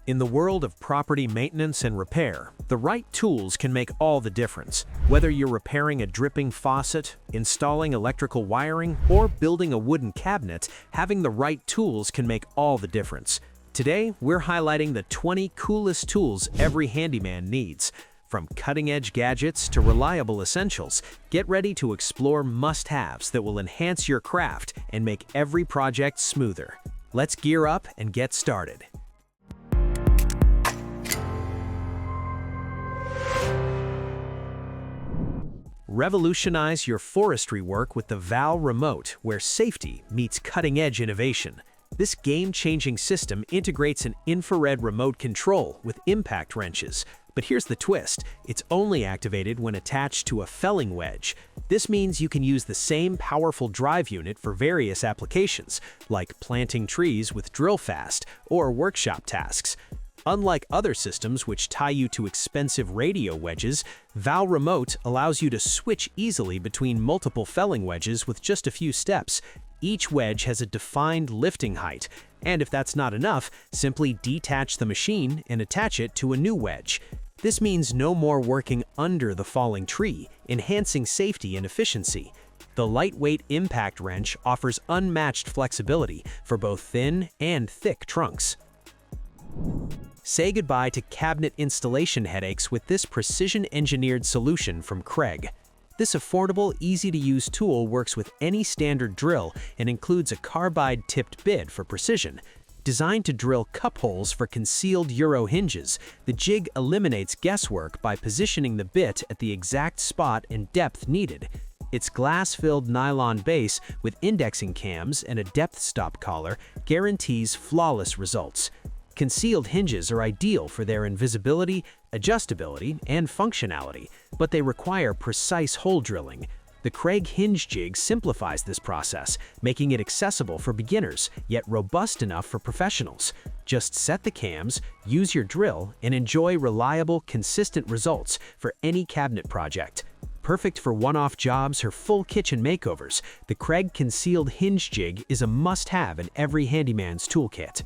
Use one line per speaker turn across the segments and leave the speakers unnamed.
In the world of property maintenance and repair, the right tools can make all the difference. Whether you're repairing a dripping faucet, installing electrical wiring, or building a wooden cabinet, having the right tools can make all the difference. Today, we're highlighting the 20 coolest tools every handyman needs. From cutting-edge gadgets to reliable essentials, get ready to explore must-haves that will enhance your craft and make every project smoother. Let's gear up and get started. Revolutionize your forestry work with the ValRemote, where safety meets cutting-edge innovation. This game-changing system integrates an infrared remote control with impact wrenches. But here's the twist, it's only activated when attached to a felling wedge. This means you can use the same powerful drive unit for various applications, like planting trees with drill fast or workshop tasks. Unlike other systems which tie you to expensive radio wedges, ValRemote allows you to switch easily between multiple felling wedges with just a few steps. Each wedge has a defined lifting height, and if that's not enough, simply detach the machine and attach it to a new wedge. This means no more working under the falling tree, enhancing safety and efficiency. The lightweight impact wrench offers unmatched flexibility for both thin and thick trunks. Say goodbye to cabinet installation headaches with this precision-engineered solution from Kreg. This affordable, easy-to-use tool works with any standard drill and includes a carbide-tipped bit for precision. Designed to drill cup holes for concealed Euro hinges, the jig eliminates guesswork by positioning the bit at the exact spot and depth needed. Its glass-filled nylon base with indexing cams and a depth stop collar guarantees flawless results. Concealed hinges are ideal for their invisibility, adjustability, and functionality, but they require precise hole drilling. The Kreg Hinge Jig simplifies this process, making it accessible for beginners, yet robust enough for professionals. Just set the cams, use your drill, and enjoy reliable, consistent results for any cabinet project. Perfect for one-off jobs or full kitchen makeovers, the Kreg Concealed Hinge Jig is a must-have in every handyman's toolkit.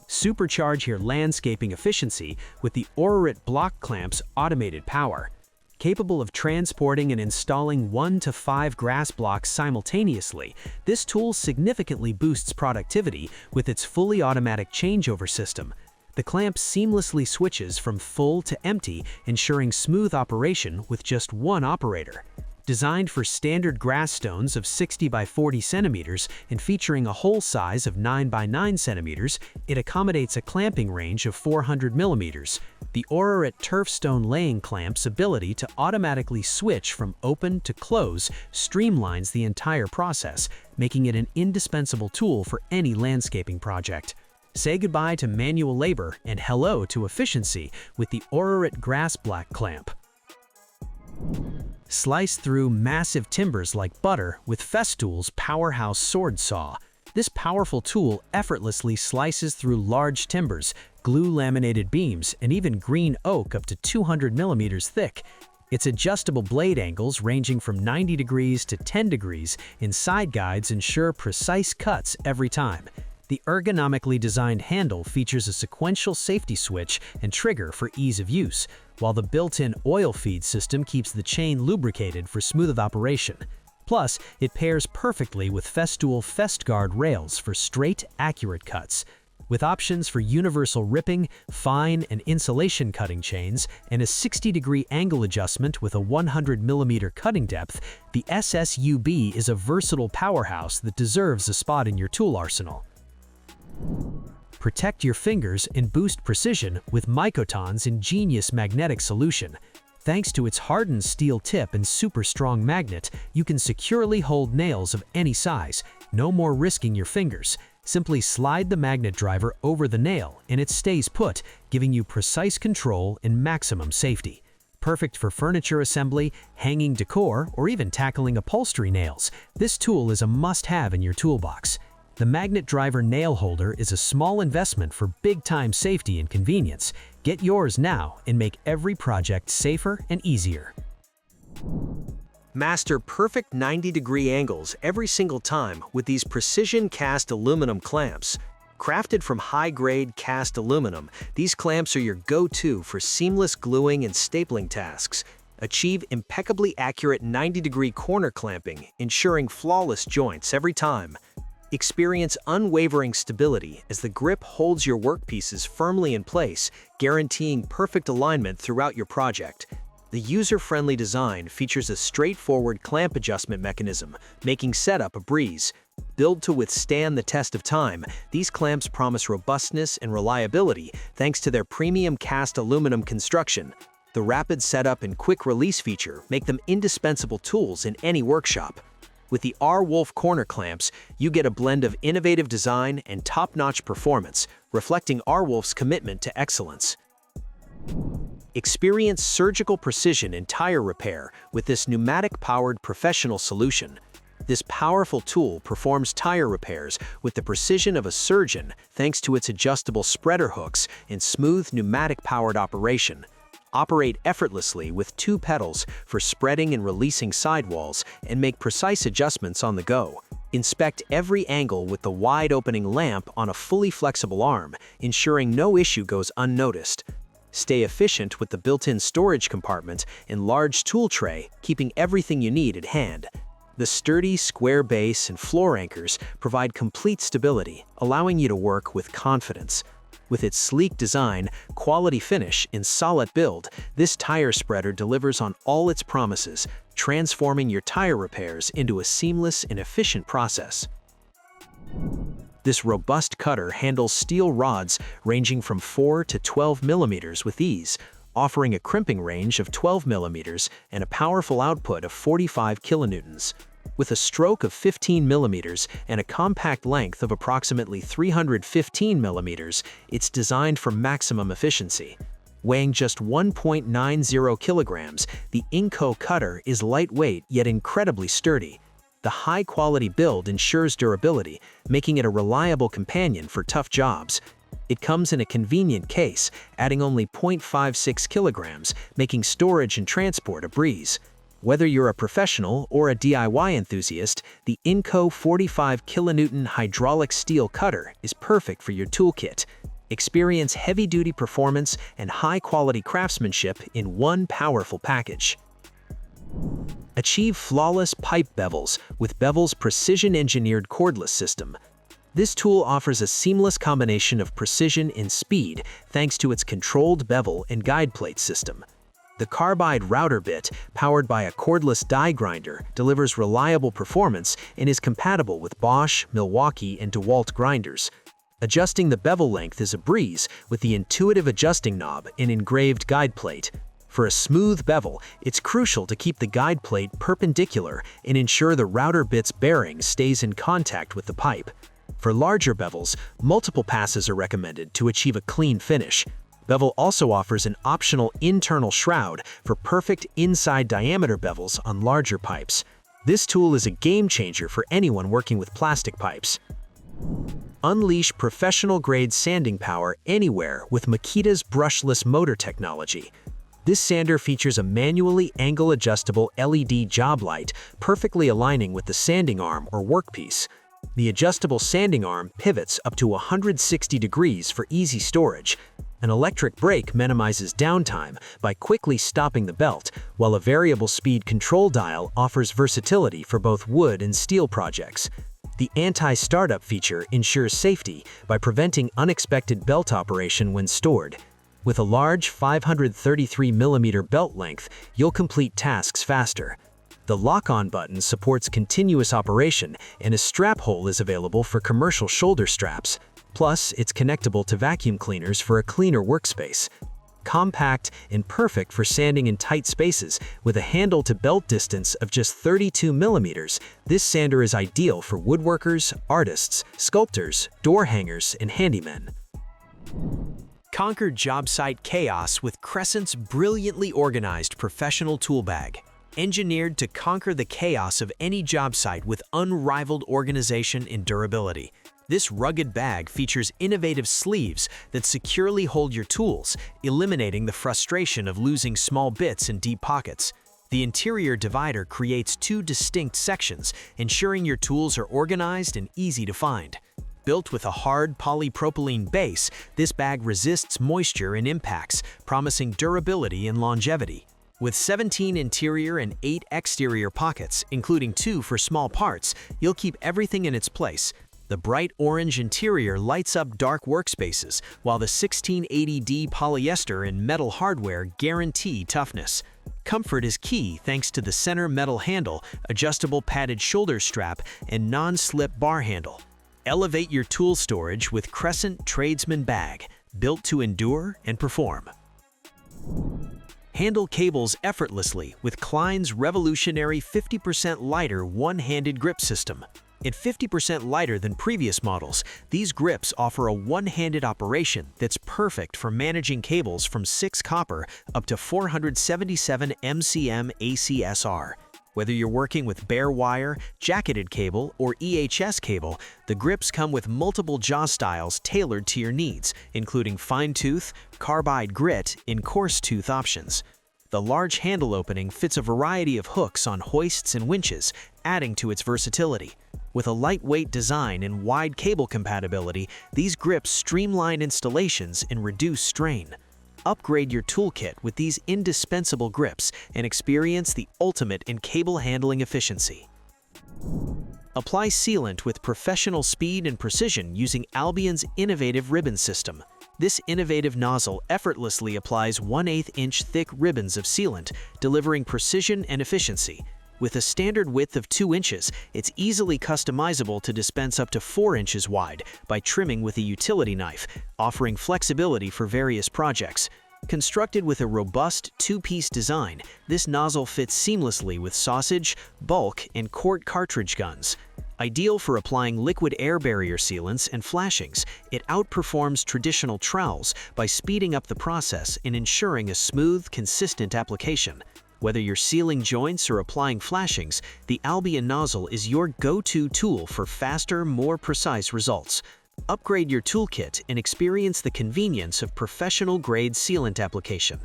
Supercharge your landscaping efficiency with the Aurarit block clamp's automated power. Capable of transporting and installing 1 to 5 grass blocks simultaneously, this tool significantly boosts productivity with its fully automatic changeover system. The clamp seamlessly switches from full to empty, ensuring smooth operation with just one operator. Designed for standard grass stones of 60 by 40 centimeters and featuring a hole size of 9 by 9 centimeters, it accommodates a clamping range of 400 millimeters. The Aurarit turf stone laying clamp's ability to automatically switch from open to close streamlines the entire process, making it an indispensable tool for any landscaping project. Say goodbye to manual labor and hello to efficiency with the Aurarit grass black clamp. Slice through massive timbers like butter with Festool's powerhouse sword saw. This powerful tool effortlessly slices through large timbers, glue-laminated beams, and even green oak up to 200 millimeters thick. Its adjustable blade angles ranging from 90 degrees to 10 degrees in side guides ensure precise cuts every time. The ergonomically designed handle features a sequential safety switch and trigger for ease of use, while the built-in oil feed system keeps the chain lubricated for smooth operation. Plus, it pairs perfectly with Festool FestGuard rails for straight, accurate cuts. With options for universal ripping, fine, and insulation cutting chains, and a 60-degree angle adjustment with a 100mm cutting depth, the SSUB is a versatile powerhouse that deserves a spot in your tool arsenal. Protect your fingers and boost precision with Mycoton's ingenious magnetic solution. Thanks to its hardened steel tip and super strong magnet, you can securely hold nails of any size. No more risking your fingers. Simply slide the magnet driver over the nail and it stays put, giving you precise control and maximum safety. Perfect for furniture assembly, hanging decor, or even tackling upholstery nails, this tool is a must-have in your toolbox. The magnet driver nail holder is a small investment for big-time safety and convenience. Get yours now and make every project safer and easier. Master perfect 90-degree angles every single time with these precision cast aluminum clamps. Crafted from high-grade cast aluminum, these clamps are your go-to for seamless gluing and stapling tasks. Achieve impeccably accurate 90-degree corner clamping, ensuring flawless joints every time. Experience unwavering stability as the grip holds your workpieces firmly in place, guaranteeing perfect alignment throughout your project. The user-friendly design features a straightforward clamp adjustment mechanism, making setup a breeze. Built to withstand the test of time, these clamps promise robustness and reliability thanks to their premium cast aluminum construction. The rapid setup and quick release feature make them indispensable tools in any workshop. With the R-Wolf corner clamps, you get a blend of innovative design and top-notch performance, reflecting R-Wolf's commitment to excellence. Experience surgical precision in tire repair with this pneumatic-powered professional solution. This powerful tool performs tire repairs with the precision of a surgeon thanks to its adjustable spreader hooks and smooth pneumatic-powered operation. Operate effortlessly with 2 pedals for spreading and releasing sidewalls and make precise adjustments on the go. Inspect every angle with the wide-opening lamp on a fully flexible arm, ensuring no issue goes unnoticed. Stay efficient with the built-in storage compartment and large tool tray, keeping everything you need at hand. The sturdy square base and floor anchors provide complete stability, allowing you to work with confidence. With its sleek design, quality finish, and solid build, this tire spreader delivers on all its promises, transforming your tire repairs into a seamless and efficient process. This robust cutter handles steel rods ranging from 4 to 12 millimeters with ease, offering a crimping range of 12 millimeters and a powerful output of 45 kilonewtons. With a stroke of 15 millimeters and a compact length of approximately 315 millimeters, it's designed for maximum efficiency. Weighing just 1.90 kilograms, the Inco cutter is lightweight yet incredibly sturdy. The high-quality build ensures durability, making it a reliable companion for tough jobs. It comes in a convenient case, adding only 0.56 kilograms, making storage and transport a breeze. Whether you're a professional or a DIY enthusiast, the Inco 45 kilonewton hydraulic steel cutter is perfect for your toolkit. Experience heavy-duty performance and high-quality craftsmanship in one powerful package. Achieve flawless pipe bevels with Bevel's precision-engineered cordless system. This tool offers a seamless combination of precision and speed thanks to its controlled bevel and guide plate system. The carbide router bit, powered by a cordless die grinder, delivers reliable performance and is compatible with Bosch, Milwaukee, and DeWalt grinders. Adjusting the bevel length is a breeze with the intuitive adjusting knob and engraved guide plate. For a smooth bevel, it's crucial to keep the guide plate perpendicular and ensure the router bit's bearing stays in contact with the pipe. For larger bevels, multiple passes are recommended to achieve a clean finish. Bevel also offers an optional internal shroud for perfect inside diameter bevels on larger pipes. This tool is a game changer for anyone working with plastic pipes. Unleash professional-grade sanding power anywhere with Makita's brushless motor technology. This sander features a manually angle-adjustable LED job light, perfectly aligning with the sanding arm or workpiece. The adjustable sanding arm pivots up to 160 degrees for easy storage. An electric brake minimizes downtime by quickly stopping the belt, while a variable speed control dial offers versatility for both wood and steel projects. The anti-startup feature ensures safety by preventing unexpected belt operation when stored. With a large 533mm belt length, you'll complete tasks faster. The lock-on button supports continuous operation, and a strap hole is available for commercial shoulder straps. Plus, it's connectable to vacuum cleaners for a cleaner workspace. Compact and perfect for sanding in tight spaces, with a handle-to-belt distance of just 32 millimeters, this sander is ideal for woodworkers, artists, sculptors, door hangers, and handymen. Conquer job site chaos with Crescent's brilliantly organized professional tool bag. Engineered to conquer the chaos of any job site with unrivaled organization and durability. This rugged bag features innovative sleeves that securely hold your tools, eliminating the frustration of losing small bits in deep pockets. The interior divider creates 2 distinct sections, ensuring your tools are organized and easy to find. Built with a hard polypropylene base, this bag resists moisture and impacts, promising durability and longevity. With 17 interior and 8 exterior pockets, including 2 for small parts, you'll keep everything in its place. The bright orange interior lights up dark workspaces, while the 1680D polyester and metal hardware guarantee toughness. Comfort is key thanks to the center metal handle, adjustable padded shoulder strap, and non-slip bar handle. Elevate your tool storage with Crescent Tradesman Bag, built to endure and perform. Handle cables effortlessly with Klein's revolutionary 50% lighter one-handed grip system. At 50% lighter than previous models, these grips offer a one-handed operation that's perfect for managing cables from 6 copper up to 477 MCM ACSR. Whether you're working with bare wire, jacketed cable, or EHS cable, the grips come with multiple jaw styles tailored to your needs, including fine tooth, carbide grit, and coarse tooth options. The large handle opening fits a variety of hooks on hoists and winches, adding to its versatility. With a lightweight design and wide cable compatibility, these grips streamline installations and reduce strain. Upgrade your toolkit with these indispensable grips and experience the ultimate in cable handling efficiency. Apply sealant with professional speed and precision using Albion's innovative ribbon system. This innovative nozzle effortlessly applies 1/8 inch thick ribbons of sealant, delivering precision and efficiency. With a standard width of 2 inches, it's easily customizable to dispense up to 4 inches wide by trimming with a utility knife, offering flexibility for various projects. Constructed with a robust 2-piece design, this nozzle fits seamlessly with sausage, bulk, and quart cartridge guns. Ideal for applying liquid air barrier sealants and flashings, it outperforms traditional trowels by speeding up the process and ensuring a smooth, consistent application. Whether you're sealing joints or applying flashings, the Albion nozzle is your go-to tool for faster, more precise results. Upgrade your toolkit and experience the convenience of professional-grade sealant application.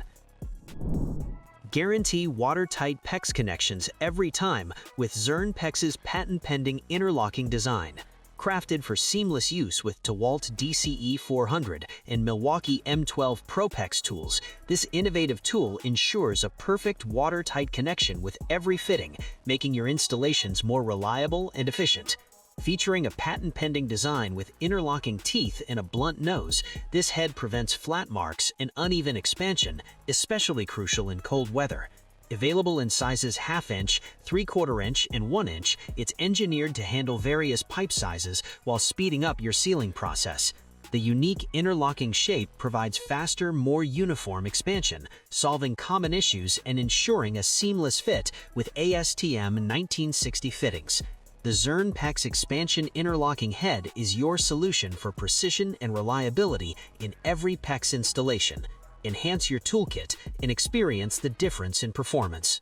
Guarantee watertight PEX connections every time with Zurn PEX's patent-pending interlocking design. Crafted for seamless use with DeWalt DCE 400 and Milwaukee M12 ProPEX tools, this innovative tool ensures a perfect watertight connection with every fitting, making your installations more reliable and efficient. Featuring a patent-pending design with interlocking teeth and a blunt nose, this head prevents flat marks and uneven expansion, especially crucial in cold weather. Available in sizes 1/2 inch, 3/4 inch, and 1 inch, it's engineered to handle various pipe sizes while speeding up your sealing process. The unique interlocking shape provides faster, more uniform expansion, solving common issues and ensuring a seamless fit with ASTM 1960 fittings. The Zurn PEX expansion interlocking head is your solution for precision and reliability in every PEX installation. Enhance your toolkit and experience the difference in performance.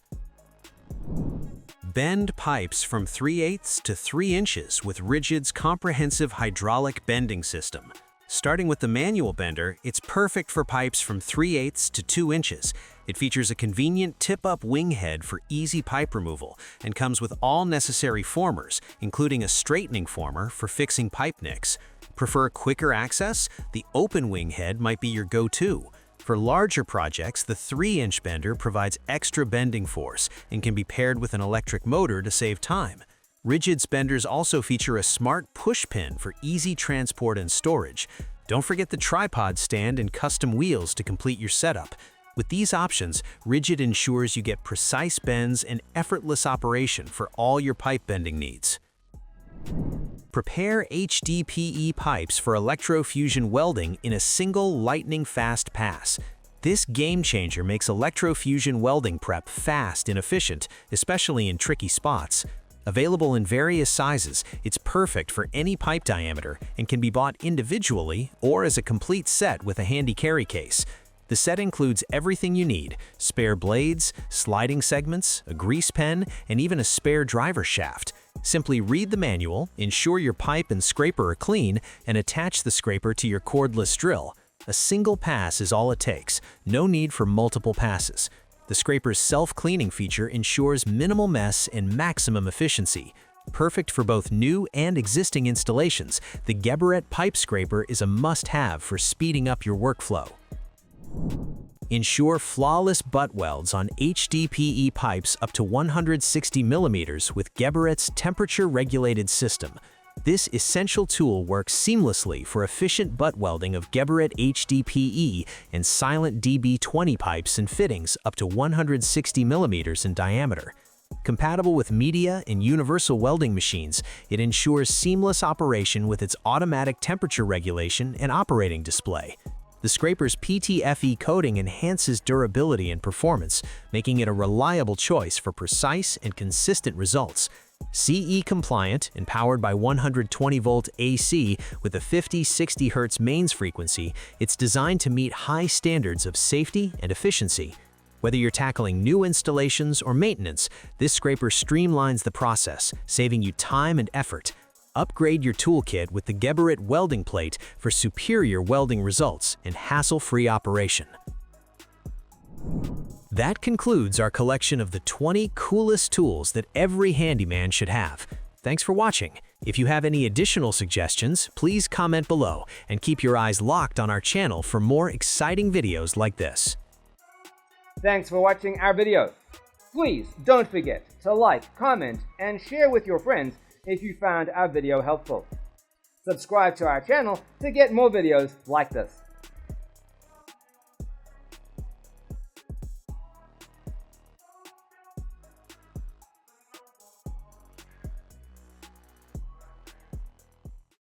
Bend pipes from 3/8 to 3 inches with Rigid's comprehensive hydraulic bending system. Starting with the manual bender, it's perfect for pipes from 3/8 to 2 inches. It features a convenient tip-up wing head for easy pipe removal and comes with all necessary formers, including a straightening former for fixing pipe nicks. Prefer quicker access? The open wing head might be your go-to. For larger projects, the 3-inch bender provides extra bending force and can be paired with an electric motor to save time. Rigid's benders also feature a smart push pin for easy transport and storage. Don't forget the tripod stand and custom wheels to complete your setup. With these options, Rigid ensures you get precise bends and effortless operation for all your pipe bending needs. Prepare HDPE pipes for electrofusion welding in a single lightning-fast pass. This game changer makes electrofusion welding prep fast and efficient, especially in tricky spots. Available in various sizes, it's perfect for any pipe diameter and can be bought individually or as a complete set with a handy carry case. The set includes everything you need: spare blades, sliding segments, a grease pen, and even a spare driver shaft. Simply read the manual, ensure your pipe and scraper are clean, and attach the scraper to your cordless drill. A single pass is all it takes, no need for multiple passes. The scraper's self-cleaning feature ensures minimal mess and maximum efficiency. Perfect for both new and existing installations, the Geberit Pipe Scraper is a must-have for speeding up your workflow. Ensure flawless butt welds on HDPE pipes up to 160 mm with Geberit's temperature-regulated system. This essential tool works seamlessly for efficient butt welding of Geberit HDPE and Silent DB20 pipes and fittings up to 160 mm in diameter. Compatible with media and universal welding machines, it ensures seamless operation with its automatic temperature regulation and operating display. The scraper's PTFE coating enhances durability and performance, making it a reliable choice for precise and consistent results. CE compliant and powered by 120-volt AC with a 50-60 Hz mains frequency, it's designed to meet high standards of safety and efficiency. Whether you're tackling new installations or maintenance, this scraper streamlines the process, saving you time and effort. Upgrade your toolkit with the Geberit welding plate for superior welding results and hassle-free operation. That concludes our collection of the 20 coolest tools that every handyman should have. Thanks for watching. If you have any additional suggestions, please comment below and keep your eyes locked on our channel for more exciting videos like this.
Thanks for watching our video. Please don't forget to like, comment, and share with your friends if you found our video helpful. Subscribe to our channel to get more videos like this.